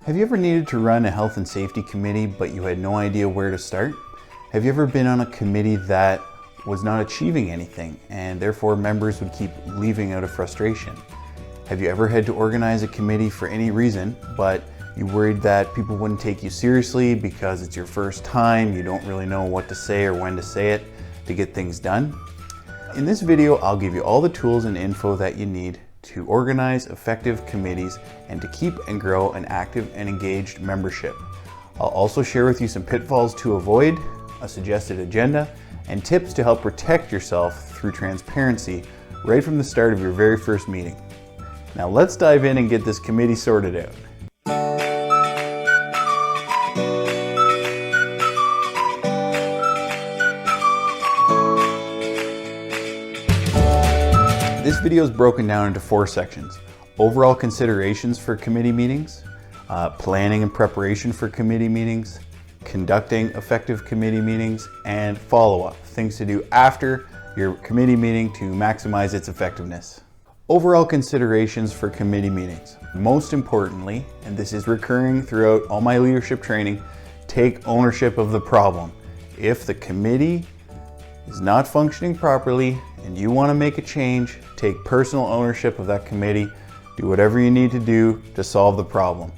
Have you ever needed to run a health and safety committee but you had no idea where to start? Have you ever been on a committee that was not achieving anything and therefore members would keep leaving out of frustration? Have you ever had to organize a committee for any reason but you worried that people wouldn't take you seriously because it's your first time, you don't really know what to say or when to say it to get things done? In this video, I'll give you all the tools and info that you need to organize effective committees and to keep and grow an active and engaged membership. I'll also share with you some pitfalls to avoid, a suggested agenda, and tips to help protect yourself through transparency right from the start of your very first meeting. Now let's dive in and get this committee sorted out. This video is broken down into 4 sections: overall considerations for committee meetings, planning and preparation for committee meetings, conducting effective committee meetings, and follow-up, things to do after your committee meeting to maximize its effectiveness. Overall considerations for committee meetings. Most importantly, and this is recurring throughout all my leadership training, take ownership of the problem. If the committee is not functioning properly and you want to make a change, take personal ownership of that committee. Do whatever you need to do to solve the problem.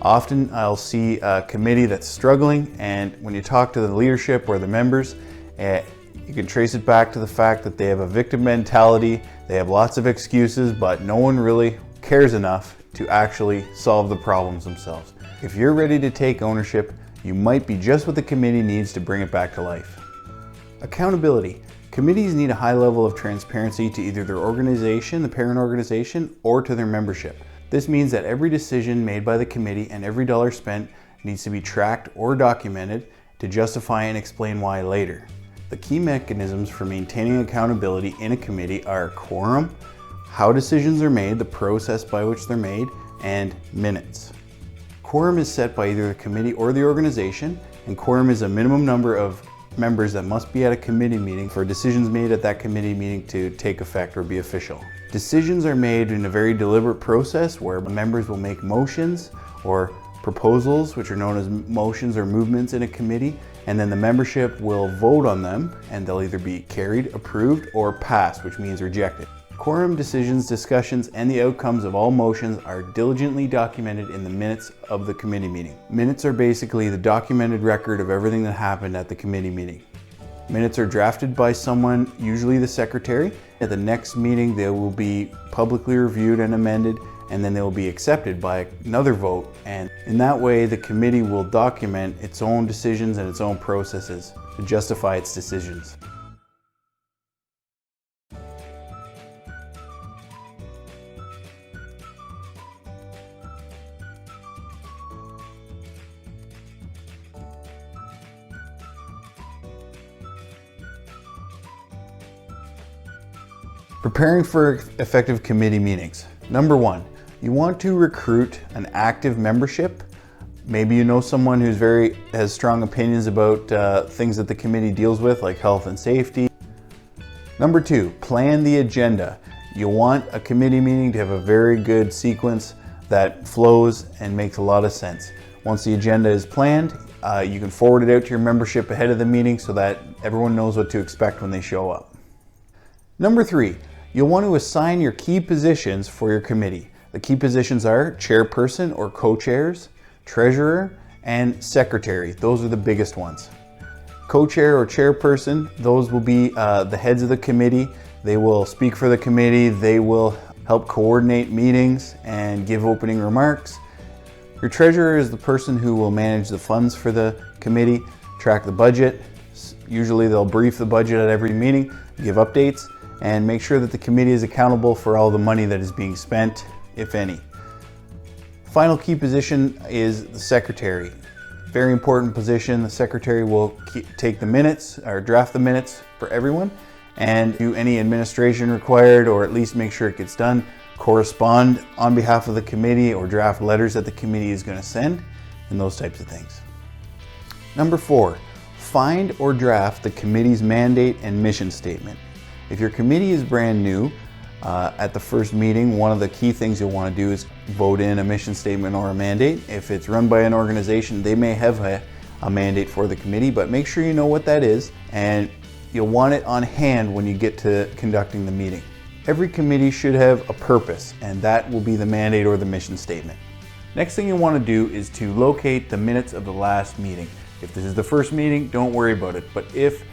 Often I'll see a committee that's struggling, and when you talk to the leadership or the members, you can trace it back to the fact that they have a victim mentality, they have lots of excuses, but no one really cares enough to actually solve the problems themselves. If you're ready to take ownership, you might be just what the committee needs to bring it back to life. Accountability. Committees need a high level of transparency to either their organization, the parent organization, or to their membership. This means that every decision made by the committee and every dollar spent needs to be tracked or documented to justify and explain why later. The key mechanisms for maintaining accountability in a committee are quorum, how decisions are made, the process by which they're made, and minutes. Quorum is set by either the committee or the organization, and quorum is a minimum number of members that must be at a committee meeting for decisions made at that committee meeting to take effect or be official. Decisions are made in a very deliberate process where members will make motions or proposals, which are known as motions or movements in a committee, and then the membership will vote on them and they'll either be carried, approved, or passed, which means rejected. Quorum decisions, discussions, and the outcomes of all motions are diligently documented in the minutes of the committee meeting. Minutes are basically the documented record of everything that happened at the committee meeting. Minutes are drafted by someone, usually the secretary. At the next meeting, they will be publicly reviewed and amended, and then they will be accepted by another vote. And in that way, the committee will document its own decisions and its own processes to justify its decisions. Preparing for effective committee meetings. Number 1, you want to recruit an active membership. Maybe you know someone who's has strong opinions about things that the committee deals with, like health and safety. Number 2, plan the agenda. You want a committee meeting to have a very good sequence that flows and makes a lot of sense. Once the agenda is planned, you can forward it out to your membership ahead of the meeting so that everyone knows what to expect when they show up. Number 3, you'll want to assign your key positions for your committee. The key positions are chairperson or co-chairs, treasurer, and secretary. Those are the biggest ones. Co-chair or chairperson, those will be the heads of the committee. They will speak for the committee. They will help coordinate meetings and give opening remarks. Your treasurer is the person who will manage the funds for the committee, track the budget. Usually they'll brief the budget at every meeting, give updates, and make sure that the committee is accountable for all the money that is being spent, if any. Final key position is the secretary. Very important position. The secretary will take the minutes or draft the minutes for everyone and do any administration required, or at least make sure it gets done, correspond on behalf of the committee or draft letters that the committee is going to send, and those types of things. Number 4, find or draft the committee's mandate and mission statement. If your committee is brand new, At the first meeting, one of the key things you'll want to do is vote in a mission statement or a mandate. If it's run by an organization, they may have a mandate for the committee, but make sure you know what that is, and you'll want it on hand when you get to conducting the meeting. Every committee should have a purpose, and that will be the mandate or the mission statement. Next thing you want to do is to locate the minutes of the last meeting. If this is the first meeting, don't worry about it, but if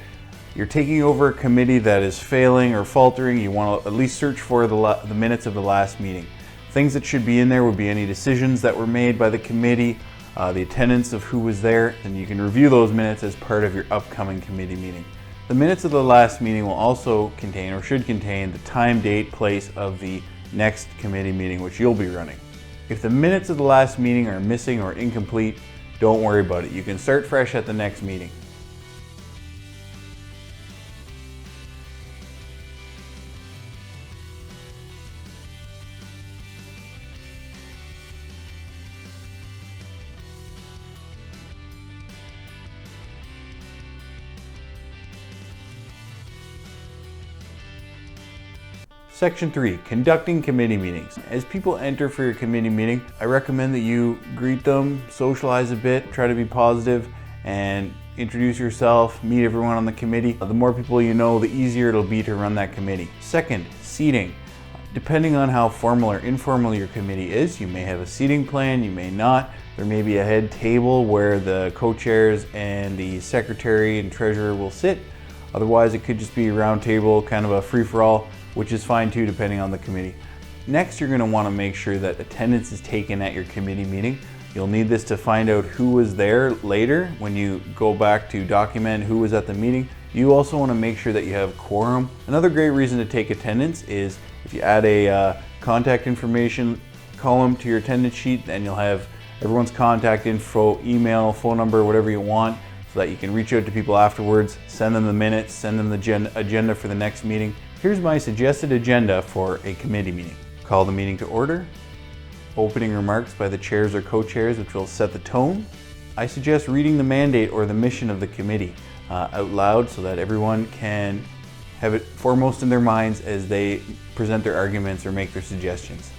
you're taking over a committee that is failing or faltering, you want to at least search for the minutes of the last meeting. Things that should be in there would be any decisions that were made by the committee, the attendance of who was there, and you can review those minutes as part of your upcoming committee meeting. The minutes of the last meeting will also contain, or should contain, the time, date, place of the next committee meeting which you'll be running. If the minutes of the last meeting are missing or incomplete, don't worry about it. You can start fresh at the next meeting. Section 3, conducting committee meetings. As people enter for your committee meeting, I recommend that you greet them, socialize a bit, try to be positive, and introduce yourself, meet everyone on the committee. The more people you know, the easier it'll be to run that committee. Second, seating. Depending on how formal or informal your committee is, you may have a seating plan, you may not. There may be a head table where the co-chairs and the secretary and treasurer will sit. Otherwise, it could just be a round table, kind of a free-for-all, which is fine too, depending on the committee. Next, you're going to want to make sure that attendance is taken at your committee meeting. You'll need this to find out who was there later when you go back to document who was at the meeting. You also want to make sure that you have quorum. Another great reason to take attendance is if you add a contact information column to your attendance sheet, then you'll have everyone's contact info, email, phone number, whatever you want, so that you can reach out to people afterwards, send them the minutes, send them the agenda for the next meeting. Here's my suggested agenda for a committee meeting. Call the meeting to order, opening remarks by the chairs or co-chairs, which will set the tone. I suggest reading the mandate or the mission of the committee out loud so that everyone can have it foremost in their minds as they present their arguments or make their suggestions.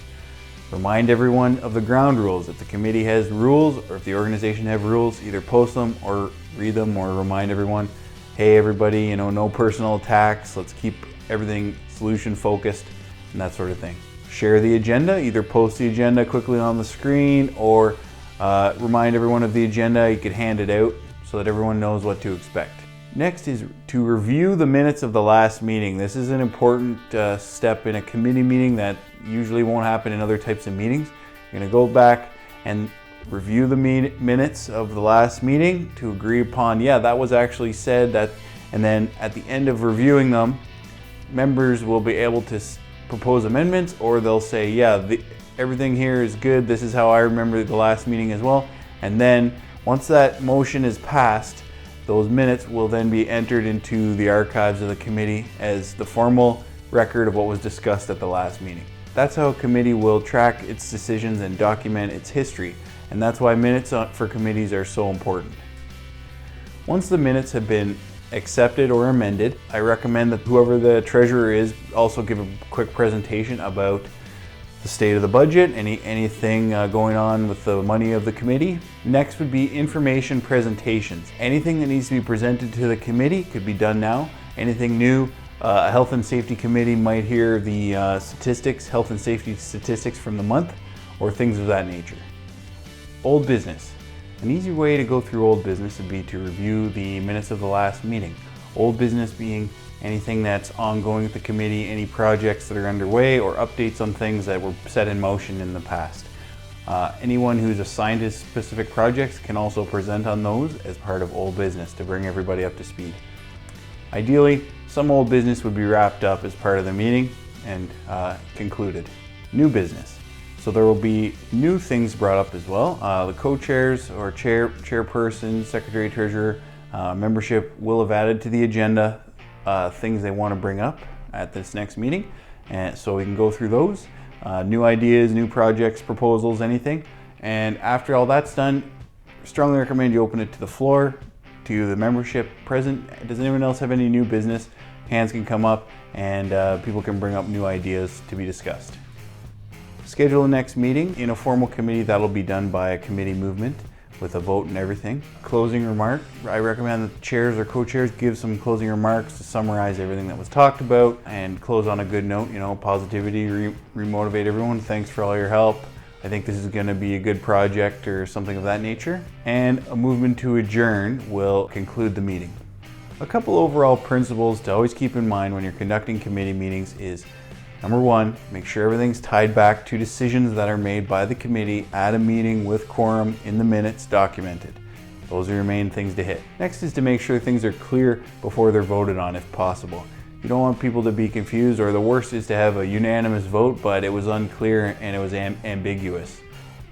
Remind everyone of the ground rules. If the committee has rules or if the organization have rules, either post them or read them or remind everyone, hey everybody, no personal attacks, let's keep everything solution focused and that sort of thing. Share the agenda, either post the agenda quickly on the screen or remind everyone of the agenda. You could hand it out so that everyone knows what to expect. Next is to review the minutes of the last meeting. This is an important step in a committee meeting that usually won't happen in other types of meetings. You're going to go back and review the minutes of the last meeting to agree upon, yeah, that was actually said, that, and then at the end of reviewing them, members will be able to propose amendments, or they'll say, yeah, everything here is good, this is how I remember the last meeting as well. And then once that motion is passed, those minutes will then be entered into the archives of the committee as the formal record of what was discussed at the last meeting. That's how a committee will track its decisions and document its history, and that's why minutes for committees are so important. Once the minutes have been accepted or amended, I recommend that whoever the treasurer is also give a quick presentation about the state of the budget, anything going on with the money of the committee. Next would be information presentations. Anything that needs to be presented to the committee could be done now. Anything new, a health and safety committee might hear the statistics, health and safety statistics from the month, or things of that nature. Old business. An easy way to go through old business would be to review the minutes of the last meeting. Old business being anything that's ongoing with the committee, any projects that are underway, or updates on things that were set in motion in the past. Anyone who's assigned to specific projects can also present on those as part of old business to bring everybody up to speed. Ideally, some old business would be wrapped up as part of the meeting and concluded. New business. So there will be new things brought up as well. The co-chairs or chairperson, secretary, treasurer, membership will have added to the agenda things they want to bring up at this next meeting. And so we can go through those. New ideas, new projects, proposals, anything. And after all that's done, strongly recommend you open it to the floor, to the membership present. Does anyone else have any new business hands can come up and people can bring up new ideas to be discussed. Schedule the next meeting in a formal committee. That'll be done by a committee movement with a vote and everything. Closing remark. I recommend that the chairs or co-chairs give some closing remarks to summarize everything that was talked about and close on a good note, positivity, re-motivate everyone. Thanks for all your help. I think this is going to be a good project or something of that nature. And a movement to adjourn will conclude the meeting. A couple overall principles to always keep in mind when you're conducting committee meetings is, number one, make sure everything's tied back to decisions that are made by the committee at a meeting with quorum in the minutes documented. Those are your main things to hit. Next is to make sure things are clear before they're voted on if possible. You don't want people to be confused, or the worst is to have a unanimous vote, but it was unclear and it was ambiguous.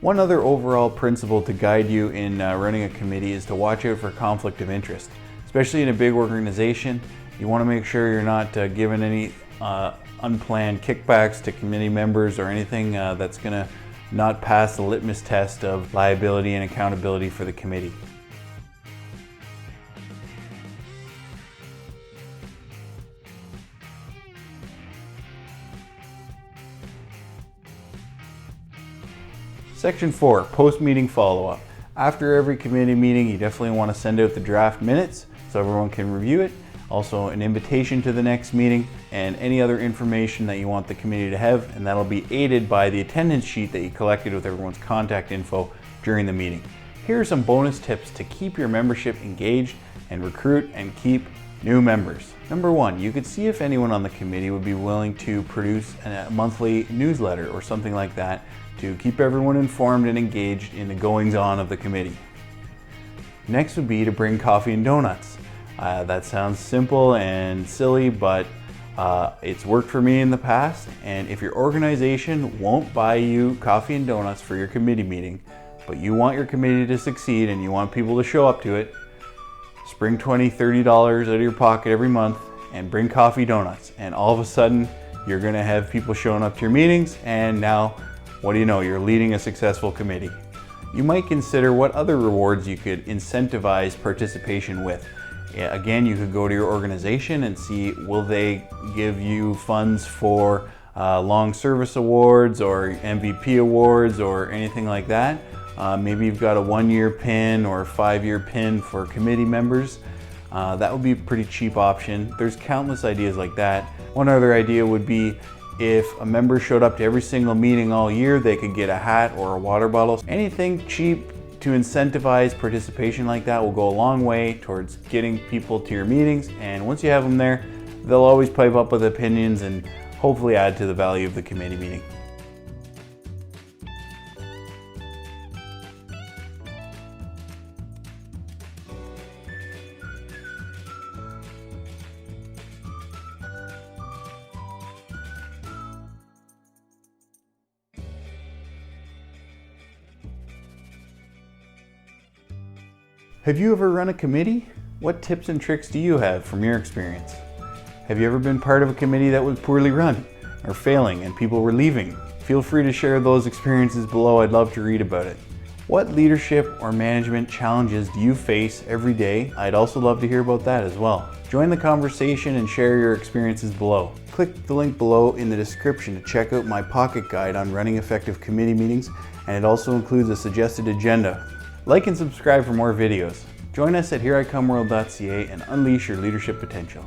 One other overall principle to guide you in running a committee is to watch out for conflict of interest. Especially in a big organization, you want to make sure you're not giving any unplanned kickbacks to committee members or anything that's going to not pass the litmus test of liability and accountability for the committee. Section 4, post-meeting follow-up. After every committee meeting, you definitely want to send out the draft minutes so everyone can review it. Also an invitation to the next meeting and any other information that you want the committee to have, and that'll be aided by the attendance sheet that you collected with everyone's contact info during the meeting. Here are some bonus tips to keep your membership engaged and recruit and keep new members. Number one, you could see if anyone on the committee would be willing to produce a monthly newsletter or something like that to keep everyone informed and engaged in the goings-on of the committee. Next would be to bring coffee and donuts. That sounds simple and silly, but it's worked for me in the past. And if your organization won't buy you coffee and donuts for your committee meeting, but you want your committee to succeed and you want people to show up to it, spring $20, $30 out of your pocket every month and bring coffee donuts. And all of a sudden, you're gonna have people showing up to your meetings, and now, what do you know, you're leading a successful committee. You might consider what other rewards you could incentivize participation with. Again, you could go to your organization and see, will they give you funds for long service awards or MVP awards or anything like that. Maybe you've got a 1-year pin or a 5-year pin for committee members. That would be a pretty cheap option. There's countless ideas like that. One other idea would be, if a member showed up to every single meeting all year, they could get a hat or a water bottle. Anything cheap to incentivize participation like that will go a long way towards getting people to your meetings. And once you have them there, they'll always pipe up with opinions and hopefully add to the value of the committee meeting. Have you ever run a committee? What tips and tricks do you have from your experience? Have you ever been part of a committee that was poorly run or failing and people were leaving? Feel free to share those experiences below. I'd love to read about it. What leadership or management challenges do you face every day? I'd also love to hear about that as well. Join the conversation and share your experiences below. Click the link below in the description to check out my pocket guide on running effective committee meetings, and it also includes a suggested agenda. Like and subscribe for more videos. Join us at HereIComeWorld.ca and unleash your leadership potential.